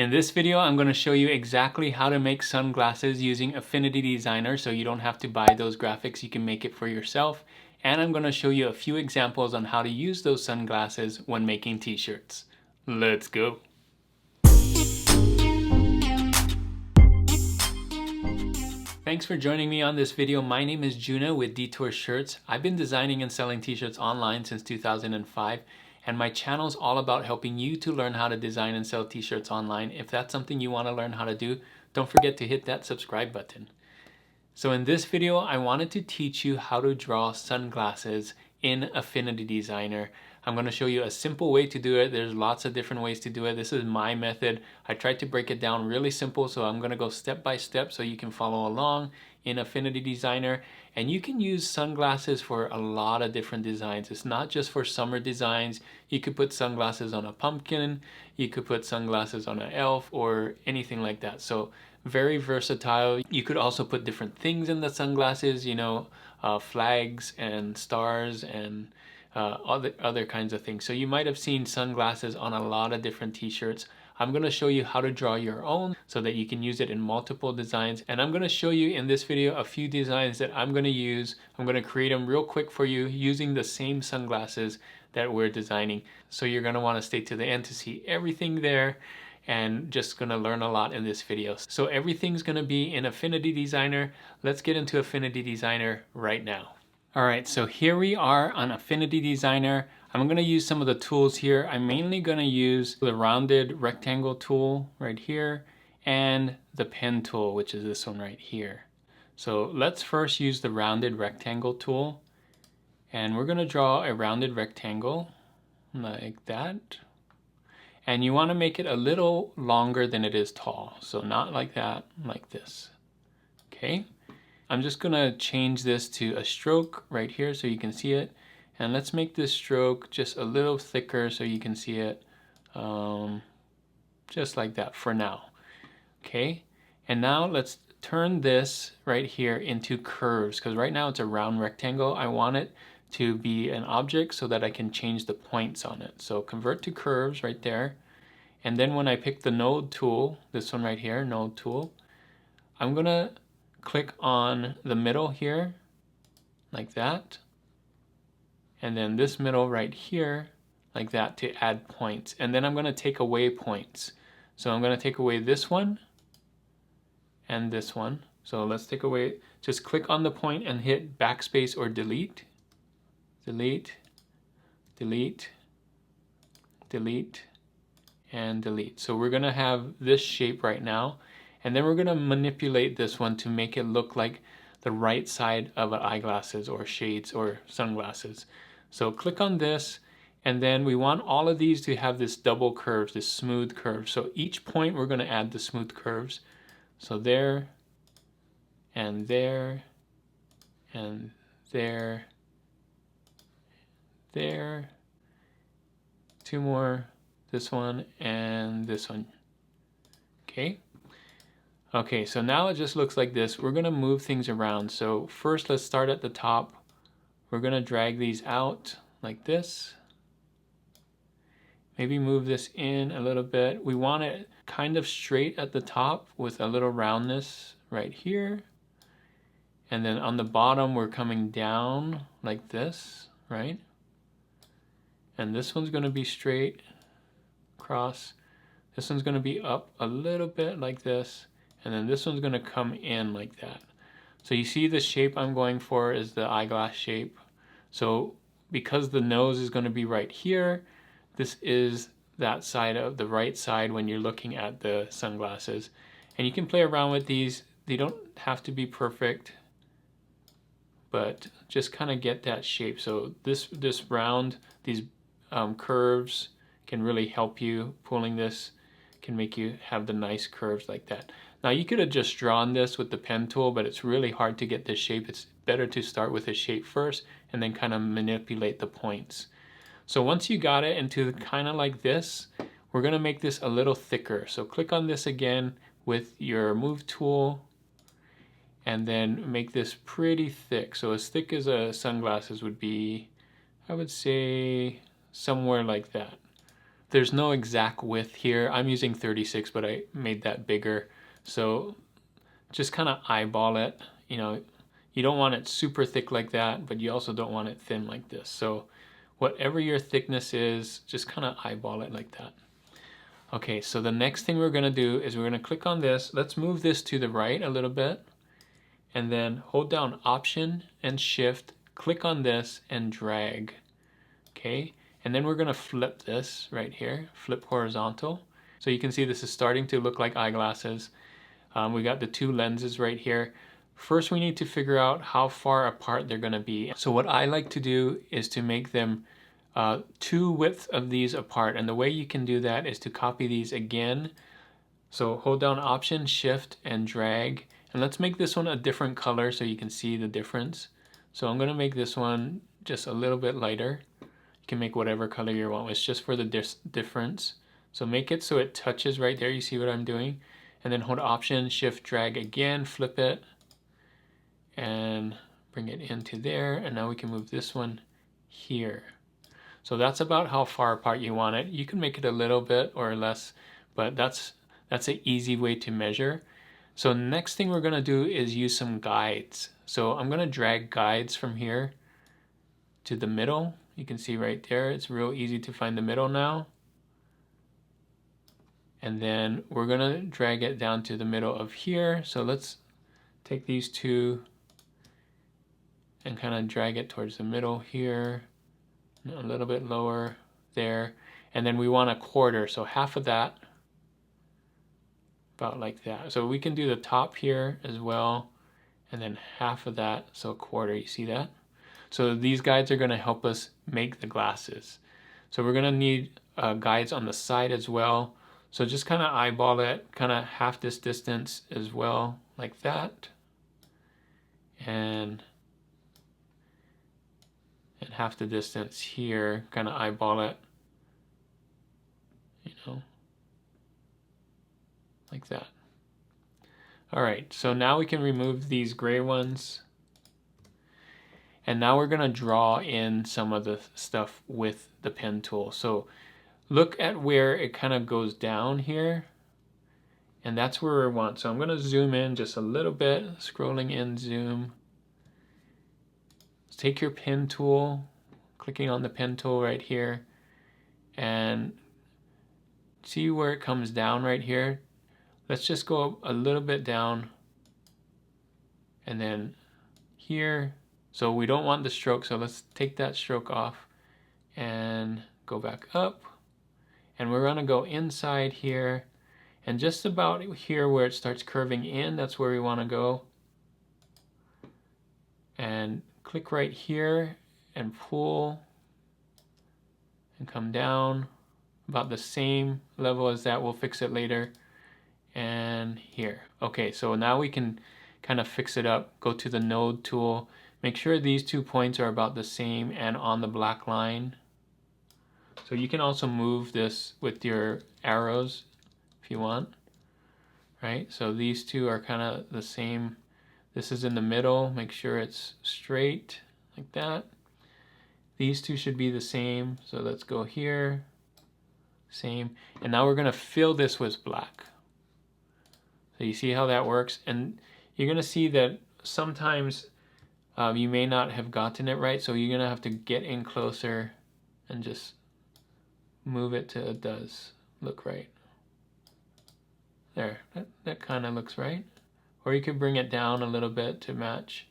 In this video, I'm going to show you exactly how to make sunglasses using Affinity Designer so you don't have to buy those graphics, you can make it for yourself. And I'm going to show you a few examples on how to use those sunglasses when making t-shirts. Let's go! Thanks for joining me on this video. My name is Juna with Detour Shirts. I've been designing and selling t-shirts online since 2005. And my channel is all about helping you to learn how to design and sell t-shirts online. If that's something you want to learn how to do, don't forget to hit that subscribe button. So in this video, I wanted to teach you how to draw sunglasses in Affinity Designer. I'm going to show you a simple way to do it. There's lots of different ways to do it. This is my method. I tried to break it down really simple, so I'm going to go step by step so you can follow along in Affinity Designer. And you can use sunglasses for a lot of different designs. It's not just for summer designs. You could put sunglasses on a pumpkin, you could put sunglasses on an elf, or anything like that. So very versatile. You could also put different things in the sunglasses, you know, flags and stars and other kinds of things. So you might have seen sunglasses on a lot of different t-shirts. I'm going to show you how to draw your own so that you can use it in multiple designs. And I'm going to show you in this video a few designs that I'm going to use. I'm going to create them real quick for you using the same sunglasses that we're designing. So you're going to want to stay to the end to see everything there, and just going to learn a lot in this video. So everything's going to be in Affinity Designer. Let's get into Affinity Designer right now. Alright, so here we are on Affinity Designer. I'm going to use some of the tools here. I'm mainly going to use the rounded rectangle tool right here and the pen tool, which is this one right here. So let's first use the rounded rectangle tool, and we're going to draw a rounded rectangle like that. And you want to make it a little longer than it is tall. So not like that, like this. Okay. I'm just going to change this to a stroke right here so you can see it. And let's make this stroke just a little thicker so you can see it. Just like that for now. Okay. And now let's turn this right here into curves, because right now it's a round rectangle. I want it to be an object so that I can change the points on it. So convert to curves right there. And then when I pick the node tool, this one right here, node tool, I'm going to click on the middle here, like that. And then this middle right here, like that, to add points. And then I'm going to take away points. So I'm going to take away this one and this one. So let's take away, just click on the point and hit backspace or delete. Delete, delete, delete, and delete. So we're going to have this shape right now. And then we're going to manipulate this one to make it look like the right side of eyeglasses or shades or sunglasses. So click on this, and then we want all of these to have this double curves, this smooth curve. So each point we're going to add the smooth curves. So there, and there, and there, there, two more, this one and this one. Okay. Okay, so now it just looks like this. We're going to move things around. So first, let's start at the top. We're going to drag these out like this. Maybe move this in a little bit. We want it kind of straight at the top with a little roundness right here. And then on the bottom, we're coming down like this, right? And this one's going to be straight across. This one's going to be up a little bit like this. And then this one's going to come in like that. So you see the shape I'm going for is the eyeglass shape. So because the nose is going to be right here, this is that side of the right side when you're looking at the sunglasses. And you can play around with these. They don't have to be perfect, but just kind of get that shape. So this round, these curves can really help you. Pulling this can make you have the nice curves like that. Now you could have just drawn this with the pen tool, but it's really hard to get this shape. It's better to start with a shape first and then kind of manipulate the points. So once you got it into kind of like this, we're going to make this a little thicker. So click on this again with your move tool and then make this pretty thick. So as thick as a sunglasses would be, I would say somewhere like that. there's no exact width here. I'm using 36, but I made that bigger. So just kind of eyeball it. You know, you don't want it super thick like that, but you also don't want it thin like this. So whatever your thickness is, just kind of eyeball it like that. Okay, so the next thing we're gonna do is we're gonna click on this. Let's move this to the right a little bit, and then hold down Option and Shift, click on this and drag. Okay, and then we're gonna flip this right here, flip horizontal. So you can see this is starting to look like eyeglasses. We got the two lenses right here. First, we need to figure out how far apart they're gonna be. So what I like to do is to make them two widths of these apart. And the way you can do that is to copy these again. So hold down Option, Shift, and drag. And let's make this one a different color so you can see the difference. So I'm gonna make this one just a little bit lighter. You can make whatever color you want. It's just for the difference. So make it so it touches right there. You see what I'm doing? And then hold Option, Shift, drag again, flip it, and bring it into there. And now we can move this one here. So that's about how far apart you want it. You can make it a little bit or less, but that's an easy way to measure. So next thing we're gonna do is use some guides. So I'm gonna drag guides from here to the middle. You can see right there, it's real easy to find the middle now. And then we're gonna drag it down to the middle of here. So let's take these two and kind of drag it towards the middle here. A little bit lower there, and then we want a quarter, so half of that, about like that. So we can do the top here as well, and then half of that, so a quarter. You see that? So these guides are going to help us make the glasses. So we're going to need guides on the side as well. So just kind of eyeball it, kind of half this distance as well, like that, and half the distance here, kind of eyeball it, you know, like that. All right, so now we can remove these gray ones. And now we're gonna draw in some of the stuff with the pen tool. So look at where it kind of goes down here, and that's where we want. So I'm gonna zoom in just a little bit, scrolling in, zoom. Take your pen tool, clicking on the pen tool right here, and see where it comes down right here. Let's just go a little bit down, and then here. So we don't want the stroke, so let's take that stroke off and go back up. And we're gonna go inside here, and just about here where it starts curving in, that's where we wanna go. And click right here and pull and come down about the same level as that. We'll fix it later. And here. Okay, so now we can kind of fix it up. Go to the node tool. Make sure these 2 points are about the same and on the black line. So you can also move this with your arrows if you want. Right? So these two are kind of the same. This is in the middle. Make sure it's straight like that. These two should be the same. So let's go here. Same. And now we're going to fill this with black. So you see how that works? And you're going to see that sometimes you may not have gotten it right. So you're going to have to get in closer and just move it till it does look right. There. That kind of looks right. Or you could bring it down a little bit to match.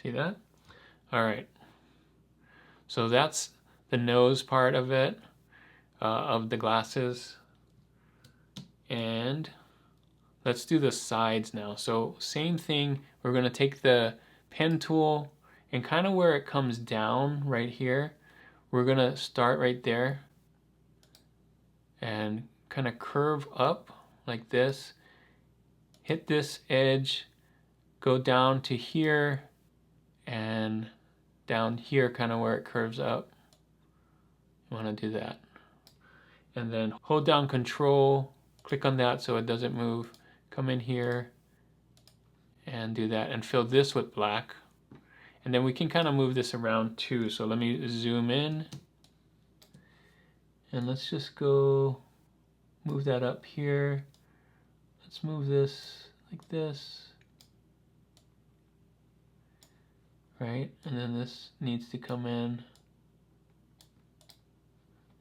See that? All right. So that's the nose part of it, of the glasses. And let's do the sides now. So same thing, we're gonna take the pen tool and kind of where it comes down right here, we're gonna start right there and kind of curve up like this, hit this edge, go down to here, and down here kind of where it curves up. You want to do that. And then hold down Control, click on that so it doesn't move. Come in here and do that and fill this with black. And then we can kind of move this around too. So let me zoom in. And let's just go move that up here. Let's move this like this. Right? And then this needs to come in.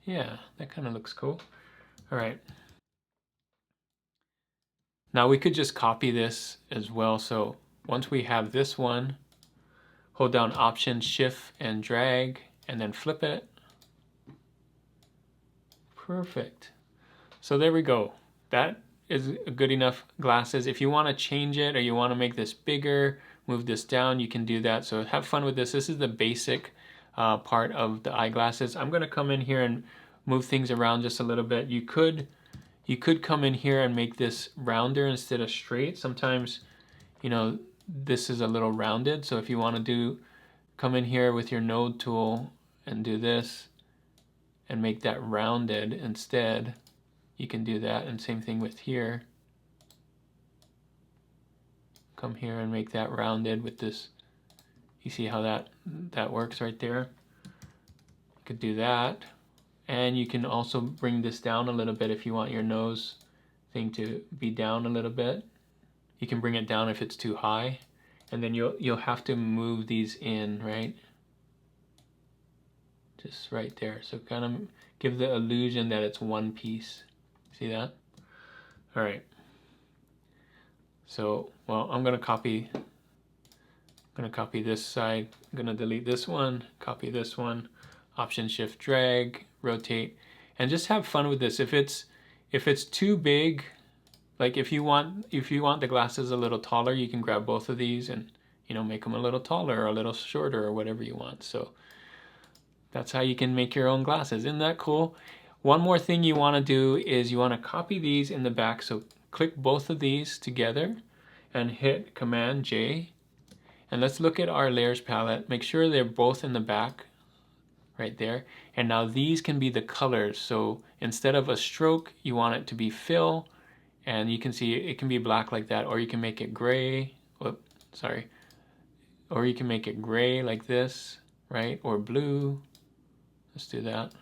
Yeah, that kind of looks cool. All right. Now we could just copy this as well. So once we have this one, hold down Option, Shift, and drag, and then flip it. Perfect. So there we go. That is good enough glasses. If you want to change it or you want to make this bigger, move this down, you can do that. So have fun with this. This is the basic part of the eyeglasses. I'm going to come in here and move things around just a little bit. You could come in here and make this rounder instead of straight. Sometimes, you know, this is a little rounded. So if you want to come in here with your node tool and do this and make that rounded instead, you can do that. And same thing with here. Come here and make that rounded with this. You see how that works right there? You could do that. And you can also bring this down a little bit if you want your nose thing to be down a little bit. You can bring it down if it's too high. And then you'll have to move these in, right? Just right there. So kind of give the illusion that it's one piece. See that? All right. So, well, I'm gonna copy this side. I'm gonna delete this one, copy this one, Option, Shift, drag, rotate, and just have fun with this. If it's too big, like if you want the glasses a little taller, you can grab both of these and, you know, make them a little taller or a little shorter or whatever you want. So that's how you can make your own glasses. Isn't that cool? One more thing you want to do is you want to copy these in the back. So click both of these together and hit Command J. And let's look at our layers palette. Make sure they're both in the back right there. And now these can be the colors. So instead of a stroke, you want it to be fill. And you can see it can be black like that, or you can make it gray. Whoop, sorry. Or you can make it gray like this, right? Or blue. Let's do that.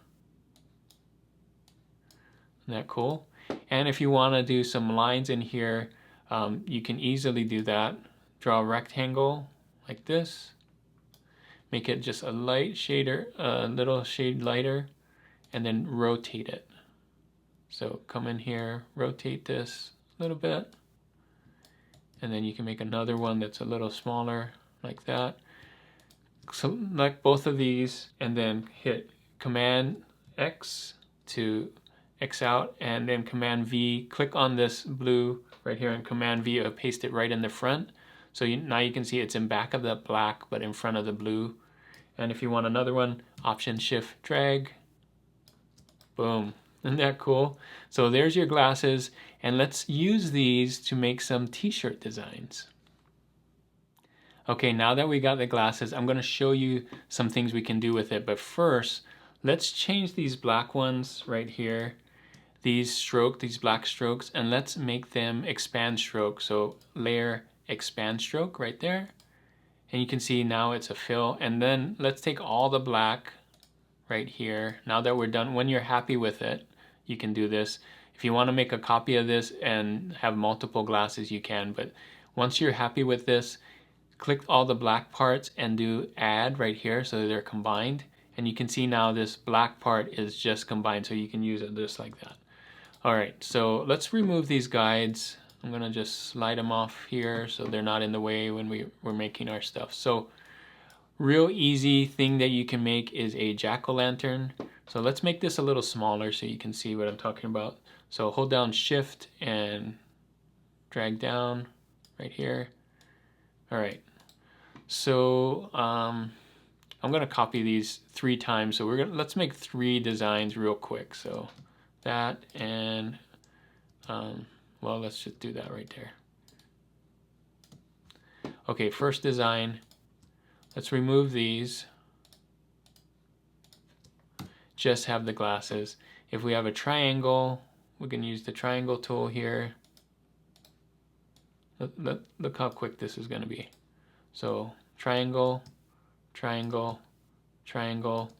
Isn't that cool? And if you want to do some lines in here, you can easily do that. Draw a rectangle like this. Make it just a light shader, a little shade lighter, and then rotate it. So come in here, rotate this a little bit, and then you can make another one that's a little smaller like that. Select both of these and then hit Command X to X out, and then Command V, click on this blue right here and Command V to paste it right in the front. So now you can see it's in back of the black but in front of the blue. And if you want another one, Option, Shift, drag, boom. Isn't that cool? So there's your glasses, and let's use these to make some t-shirt designs. Okay, now that we got the glasses, I'm going to show you some things we can do with it. But first, let's change these black ones right here, these black strokes, and let's make them expand stroke. So layer expand stroke right there. And you can see now it's a fill. And then let's take all the black right here. Now that we're done, when you're happy with it, you can do this. If you want to make a copy of this and have multiple glasses, you can. But once you're happy with this, click all the black parts and do add right here so they're combined. And you can see now this black part is just combined, so you can use it just like that. All right, so let's remove these guides. I'm gonna just slide them off here so they're not in the way when we're making our stuff. So real easy thing that you can make is a jack-o'-lantern. So let's make this a little smaller so you can see what I'm talking about. So hold down Shift and drag down right here. All right, so I'm gonna copy these 3 times. So let's make 3 designs real quick. So that and well, let's just do that right there. Okay, first design. Let's remove these. Just have the glasses. If we have a triangle, we can use the triangle tool here. Look how quick this is going to be. So triangle, triangle, triangle.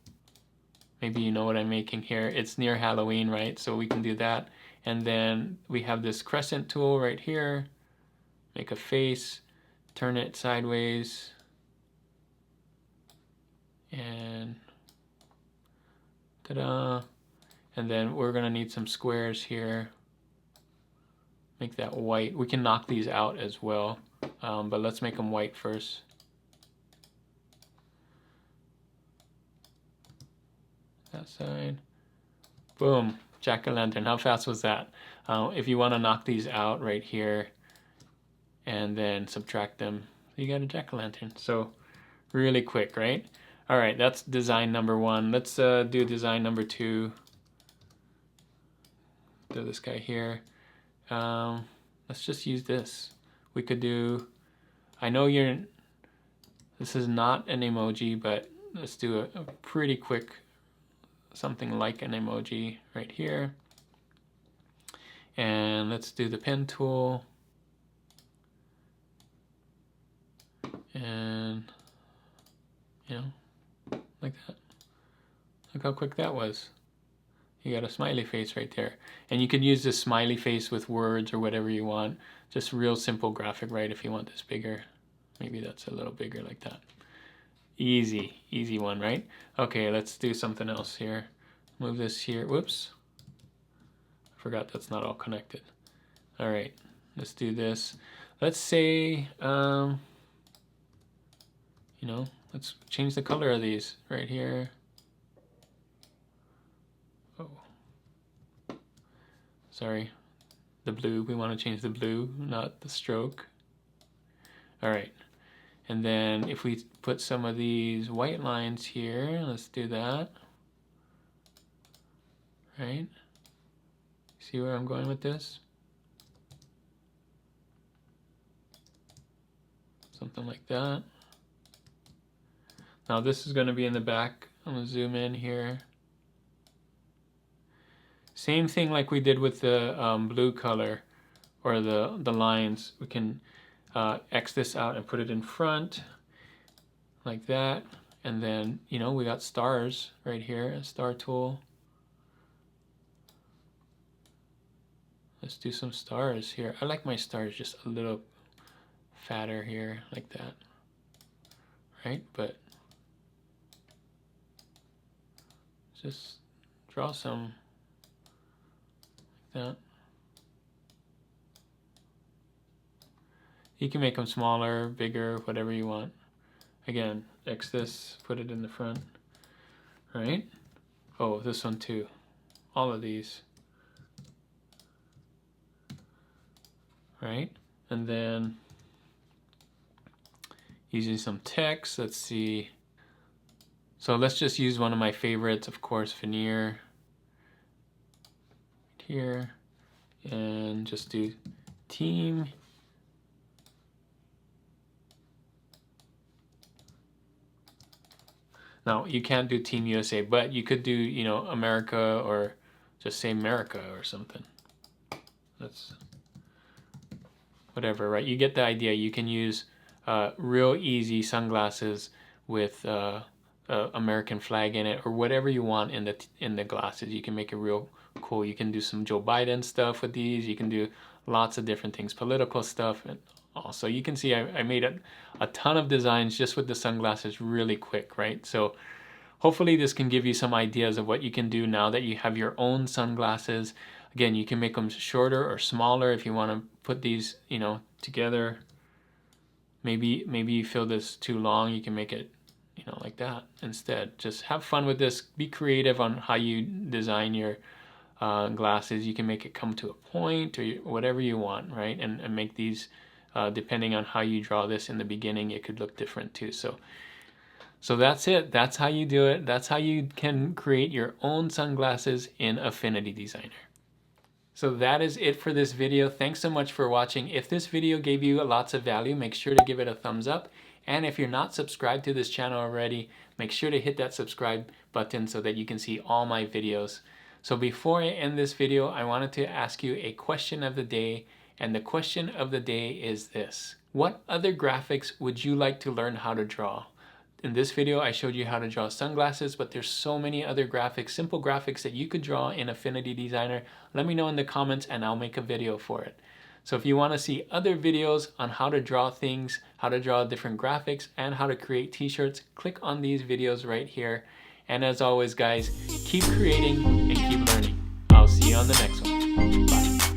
Maybe you know what I'm making here. It's near Halloween, right? So we can do that. And then we have this crescent tool right here. Make a face, turn it sideways, and ta-da. And then we're gonna need some squares here. Make that white. We can knock these out as well, but let's make them white first. That side. Boom, jack-o'-lantern. How fast was that? If you want to knock these out right here and then subtract them, you got a jack-o'-lantern. So really quick, right? All right, that's design number one. Let's do design number two. Do this guy here. Let's just use this. We could do, I know this is not an emoji, but let's do a pretty quick something like an emoji right here. And let's do the pen tool. And, you know, like that. Look how quick that was. You got a smiley face right there. And you could use this smiley face with words or whatever you want. Just real simple graphic, right? If you want this bigger, maybe that's a little bigger like that. Easy, easy one, right? Okay, let's do something else here. Move this here. Whoops. I forgot that's not all connected. All right, let's do this. Let's say, you know, let's change the color of these right here. Oh, sorry. The blue, we want to change the blue, not the stroke. All right. And then if we put some of these white lines here, let's do that. Right? See where I'm going with this? Something like that. Now this is going to be in the back. I'm going to zoom in here. Same thing like we did with the blue color or the lines. We can X this out and put it in front like that. And then, you know, we got stars right here, a star tool. Let's do some stars here. I like my stars just a little fatter here, like that. Right? But just draw some like that. You can make them smaller, bigger, whatever you want. Again, X this, put it in the front. Right? Oh, this one too. All of these. Right? And then using some text, let's see. So let's just use one of my favorites, of course, veneer. Right here. And just do team. Now, you can't do Team USA, but you could do, you know, America or just say America or something. That's whatever, right? You get the idea. You can use real easy sunglasses with American flag in it or whatever you want in the glasses. You can make it real cool. You can do some Joe Biden stuff with these. You can do lots of different things, political stuff. And also, you can see I made a ton of designs just with the sunglasses really quick, right? So hopefully this can give you some ideas of what you can do now that you have your own sunglasses. Again, you can make them shorter or smaller if you want to put these, you know, together. Maybe you feel this too long, you can make it, you know, like that instead. Just have fun with this. Be creative on how you design your glasses. You can make it come to a point or whatever you want, right? And make these, depending on how you draw this in the beginning, it could look different too. So that's it. That's how you do it. That's how you can create your own sunglasses in Affinity Designer. So that is it for this video. Thanks so much for watching. If this video gave you lots of value, make sure to give it a thumbs up. And if you're not subscribed to this channel already, make sure to hit that subscribe button so that you can see all my videos. So before I end this video, I wanted to ask you a question of the day. And the question of the day is this: what other graphics would you like to learn how to draw? In this video, I showed you how to draw sunglasses, but there's so many other graphics, simple graphics that you could draw in Affinity Designer. Let me know in the comments and I'll make a video for it. So if you want to see other videos on how to draw things, how to draw different graphics, and how to create t-shirts, click on these videos right here. And as always, guys, keep creating and keep learning. I'll see you on the next one. Bye.